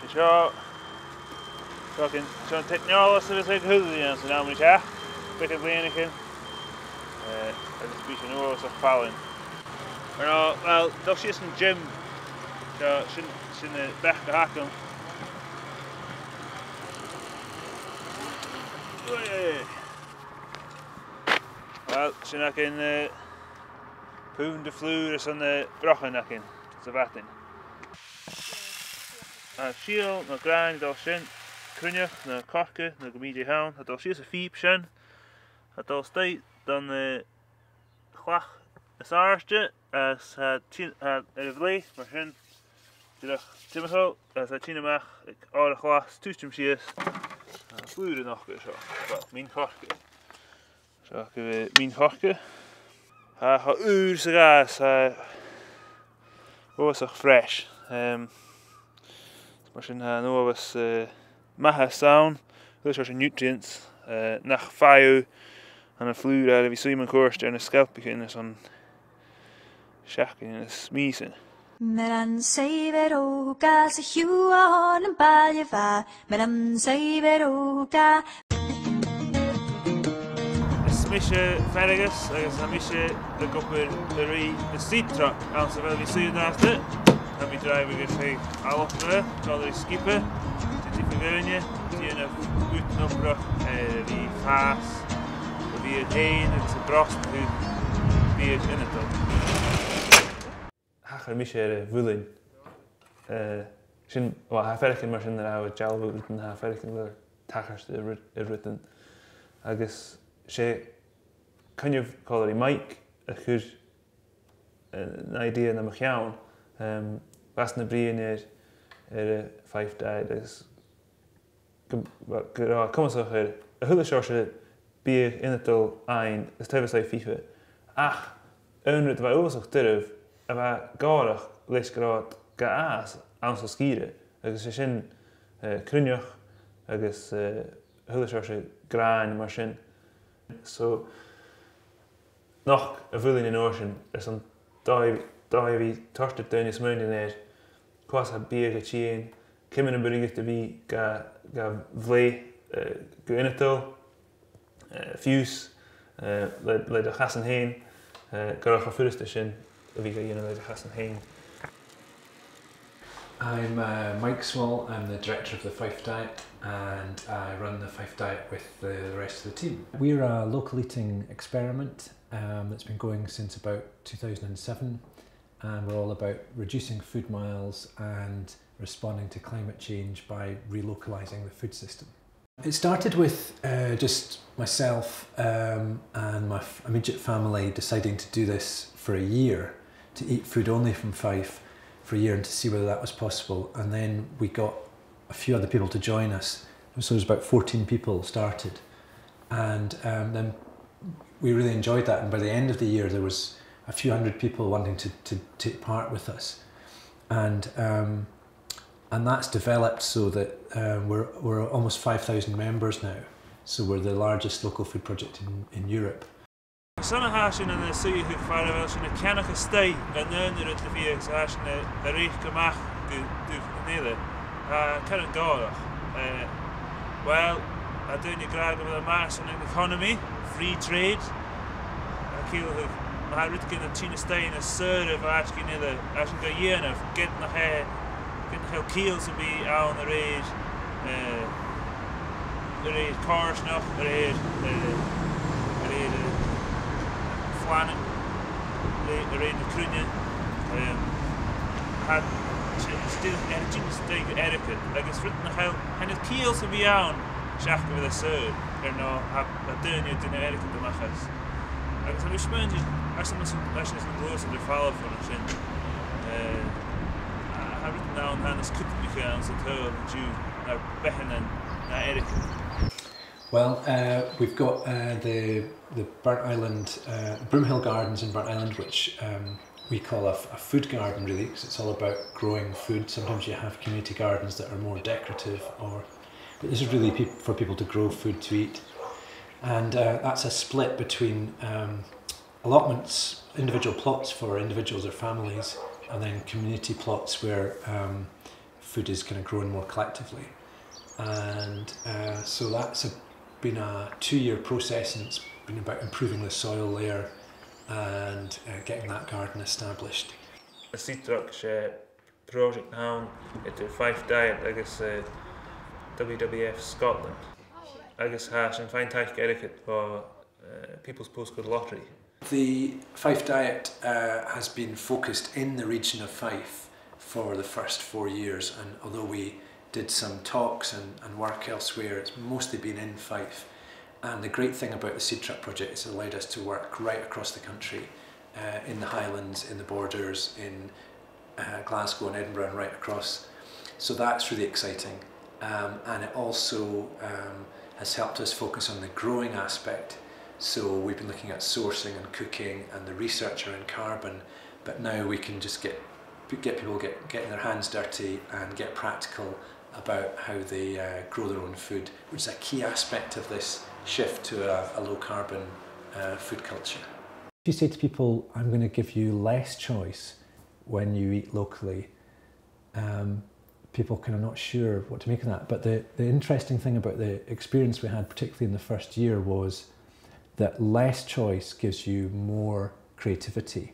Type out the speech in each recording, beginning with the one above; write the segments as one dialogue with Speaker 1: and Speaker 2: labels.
Speaker 1: Seo Sean technology is like hooligan, so now we chat. Bit of Langhorne. I just be no of falling. Or no, well, that's just in gym. So shouldn't back the hacken. Well, shouldn't I can pound the fluid on the brochen I can. It's a batting. Fiolm na grind dal sin, cruineach na corca na goméide haun, a dal sios a fiep sin, a dal stait dan chlach is aarste as a vlé mar sin, dyrach timicho as a tineach ag ára chlas tústum sios, a flúre nach go seo, mín corca. Seo go mín corca. Ha uur sa gas, oosach fresh. Maar sin no was maha sound, dus was nutrients nach fire en een vloer vi swim en koers en een scalp beginnen zo'n schaak in een smiesen.
Speaker 2: Meran Saidhbhir oga sa hiúan an baile va, meran Saidhbhir oga.
Speaker 1: Misje fergus, agus a misje de gopper de ri de seatruck, aan zowel vi swim naast het. Dan we drijven weer tegen Alphen, zal er skippen, die vergunje, die een uitnopbrug, die vaas, die het heen, het brast, die het in het op. Hager misje vulling. Sin wel ha ferken maar sin oude jalvo uten ha ferken wel tachers de rutten. Agus sé kan je call die Mike a goed een idee na mach was na brian phàìrt dus kom so a hule shorse bier in het al ein is tevens lei fife ach onrut wij oorzaak durf en wij garig lees graad gaas aan so skieren agus is sin cruineach agus hule shorse grain mar sin so noch a vulling in ocean is an vi torste down is mountain there. Quas ha beer ga chien, kim in a burger to be ga vlé go innetal, fuse, le de gassen heen, garach a furste sin, vi ga le de gassen heen.
Speaker 3: I'm Mike Small, I'm the director of the phàìrt and I run the phàìrt with the rest of the team. We're a local eating experiment that's been going since about 2007. And we're all about reducing food miles and responding to climate change by relocalising the food system. It started with just myself and my immediate family deciding to do this for a year, to eat food only from Fife for a year and to see whether that was possible. And then we got a few other people to join us. So it was about 14 people started. And then we really enjoyed that. And by the end of the year, there was a few hundred people wanting to take part with us, and that's developed so that we're almost 5,000 members now. So we're the largest local food project in Europe.
Speaker 1: Sanna hasin en zie je vader wel zijn kennige stay en nu het vier hasin de recht gemaakt de nele. Kan het door. Well, I do niet graag met de mass en economy, free trade. Maar hij doet in Cholaiste in een soort van als je gaat hier of get nog heel kiels en bij aan de reed cars nog de reed flannen de reed de kruine had stil en Cholaiste etiquette like it's written nog heel en het kiels en bij aan schakken we de soort er nou dat doen je de etiquette te maken. Agus a spending as some close to the follow for the sin. I written down Hannes Kutmikans at her Jew now Behan and Eric.
Speaker 3: Well, we've got the Burnt Island, Broomhill Gardens in Burnt Island, which we call a food garden really, because it's all about growing food. Sometimes you have community gardens that are more decorative, but this is really for people to grow food to eat. And that's a split between allotments, individual plots for individuals or families, and then community plots where food is kind of grown more collectively. And so that's been a 2-year process, and it's been about improving the soil layer and getting that garden established.
Speaker 1: A Ceit project now at the Fife Diet, I guess WWF Scotland. I guess has an fine type etiquette for People's Postcode Lottery.
Speaker 3: The Fife Diet has been focused in the region of Fife for the first 4 years, and although we did some talks and work elsewhere, it's mostly been in Fife. And the great thing about the Seed Truck project is it allowed us to work right across the country, in the Highlands, in the Borders, in Glasgow and Edinburgh, and right across. So that's really exciting, and it also has helped us focus on the growing aspect. So we've been looking at sourcing and cooking and the research around carbon, but now we can just get people getting their hands dirty and get practical about how they grow their own food, which is a key aspect of this shift to a low carbon food culture. If you say to people, I'm going to give you less choice when you eat locally, people kind of not sure what to make of that. But the interesting thing about the experience we had, particularly in the first year, was that less choice gives you more creativity.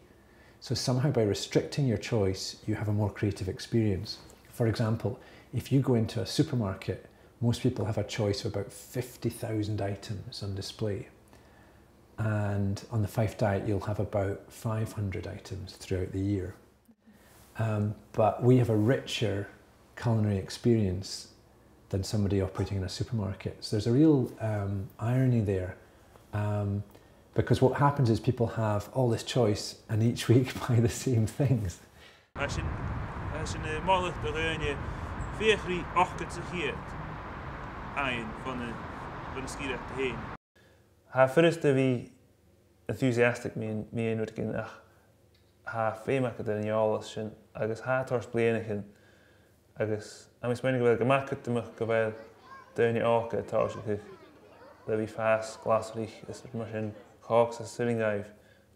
Speaker 3: So somehow by restricting your choice, you have a more creative experience. For example, if you go into a supermarket, most people have a choice of about 50,000 items on display. And on the Fife Diet, you'll have about 500 items throughout the year. But we have a richer culinary experience than somebody operating in a supermarket. So there's a real irony there. Because what happens is people have all this choice and each week buy the same things.
Speaker 1: Als je mogelijk de reunje 4-8 giert aan van de skier heen. Ha first we enthusiastic me wat ik ach ha femak de in alles sin agus ha tors blenigen agus am is menig wel gemaakt te mag gewel de in ook tors ik dat we fast glasrich is het machine hawks a sitting dive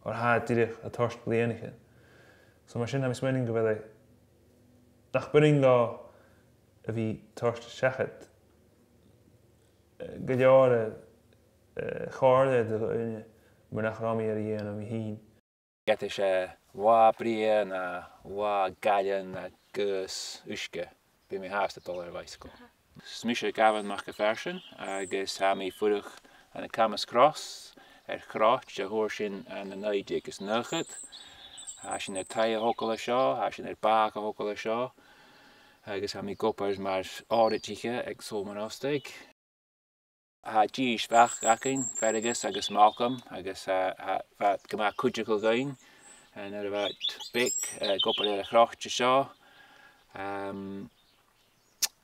Speaker 1: or ha direct a tors blenigen. So machine am is menig wel nach bringa wie tors schachet gejare Chorda de une maar nach ramí ar am hín.
Speaker 4: Get is wa brie na wa gallen na gus uske bij mijn haast het aller weiskel. Smische gaven mag Fhearann agus ha mi furig an a camas cross gracht je hoorsin an a neidig is nugget. Ha sin er taie hokkel seo, ha sin er bake hokkel seo. Agus ha mi goppers maar áritige ag somen afsteek. Ha díos bheach gacin, fergus agus Malcolm, agus bheit gemacht cúideacail gain, and ar bheit bic gopar ar a chráchte seo.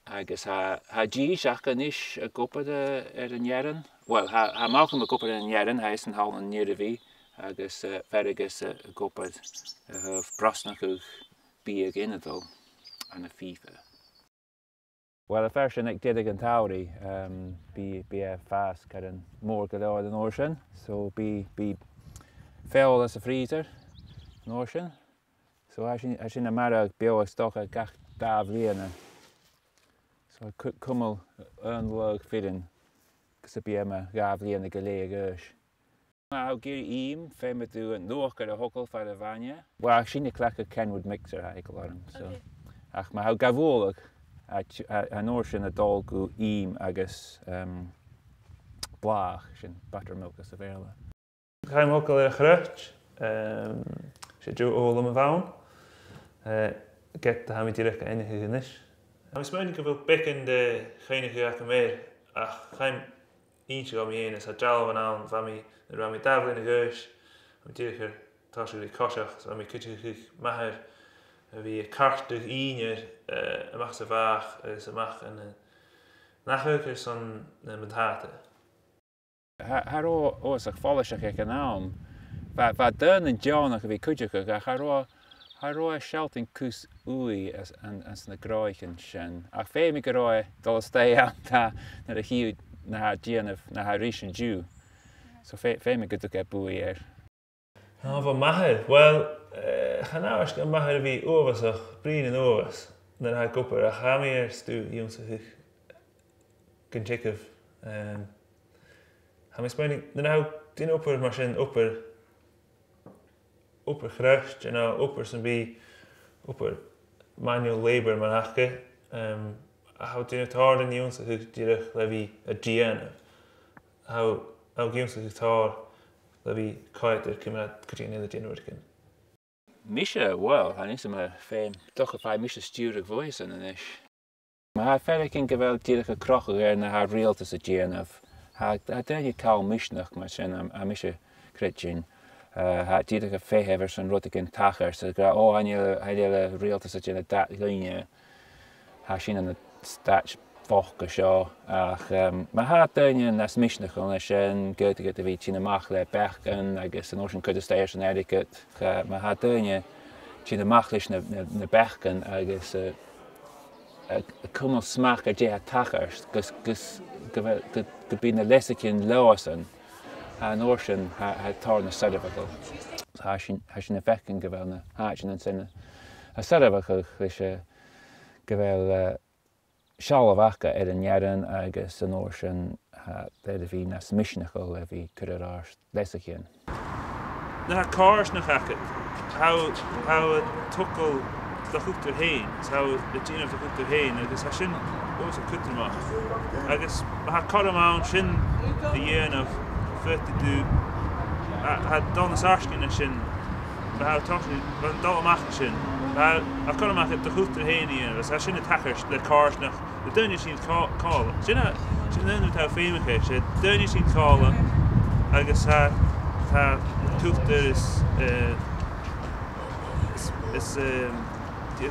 Speaker 4: Agus ha díos achan is a gopar ar an Fhearann. Well, ha Malcolm a gopar ar an Fhearann, ha is an hall an Nírabhí, agus fergus a gopar a brasnach bí ag inadó an a FIFA. Well, Fhearann ag didig an tauri, be a fast kind more good than ocean, so be fail as a freezer, an ocean. So as in a matter of bio stock a gach dav liana. So I could come on log fitting, because it be a gav liana galea gush. I'll give eam, fame do and no a hockle for the vanya. Well, I seen the clacker Kenwood mixer, I call him, so. Ach, ma how gavolig. An ocean a dal go eam agus blach sin buttermilk as a verle.
Speaker 1: Ga hem ook al erg gerucht. Zit je al om een vouwen. Get de hamid direct enige genis. Ik ben niet veel pikken de geinige jaken meer. Ach, ga hem eentje om je heen. Is het jalo van aan van mij. Dan ram je tafel in de geus. Met direct tas je kostig. Zo met kutje maar. Wie krachtig ieder mag ze vaag, ze mag een nachwerker zo'n met haten.
Speaker 4: Haar oors ag fáileach ag an am, bheit dun an deánach a bhí cuideach ag haar roi shelting cús ui as na gráichan sin. Ach féimi go roi dul stay an na a hiú na díanamh na ha ríis an dú. So féimi go go bui ar.
Speaker 1: Van mahir? Wel, gaan nou eens gaan mahir wie overzag, brien en overs. na ha gopur a cha mé stú íomsa gan Jacob. Ha mé spáinnig na ha dín opur mar sin opur chrecht and opur san bí opur manual labour man achge. How dín tar in íomsa díirech le bhí a GN. How íomsa tar le bhí caiitir cymryd cydyn i'r dyn o'r gyn.
Speaker 4: Misha, wel, han is yma ffeim. Doch y ffai misha stiwrig fwys yn ynys. Mae ha fferig yn gyfel dirach y croch o na ha realtas y GNF. Ha dyn i cael misnach mae sy'n a misha credjyn. Ha dirach y ffehefr sy'n rodig yn tachar. So gra, o, han y realtas y GNF dat gwynia. Ha sy'n yn y stat foch o sio. Mae ha dyn yn as misnach yn sy'n gyda gyda fi ti'n amach le bechgan agos yn orsyn cwyd ystairs yn erigat. Mae ha dyn ti'n amach leis na bechgan agos y cwmol smach a dje ha tachars gys gybi na lesicyn loas yn yn orsyn ha tar na Saidhbhir. Ha sy'n y bechgan gyfel na ha sy'n yn sy'n a Saidhbhir leis gyfel Sial vaca yn Fhearann agus yn orsyn le fi nas misnachol le fi cyrra'r ars lesacyn.
Speaker 1: Na cars na chacad, how tuckle the hookter hain, how the gene of the hookter hain, agus ha sin oes a cwtr ma. Agus ha coram awn sin the yearn of 42, ha donas arskin a sin, ha tochli, ha dal amach sin. Ha coram ach the hookter hain ian, ha sin a tachars the cars nach. The dyn sy'n cael. Sy'n yn ymwneud â ffeimach eich. The dyn sy'n cael agos ha tŵchter is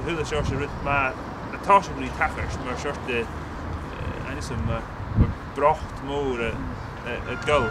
Speaker 1: hwyl y siors y ryd ma a tasio gwni tachars mae'r siort anis yma brocht môr y gyl.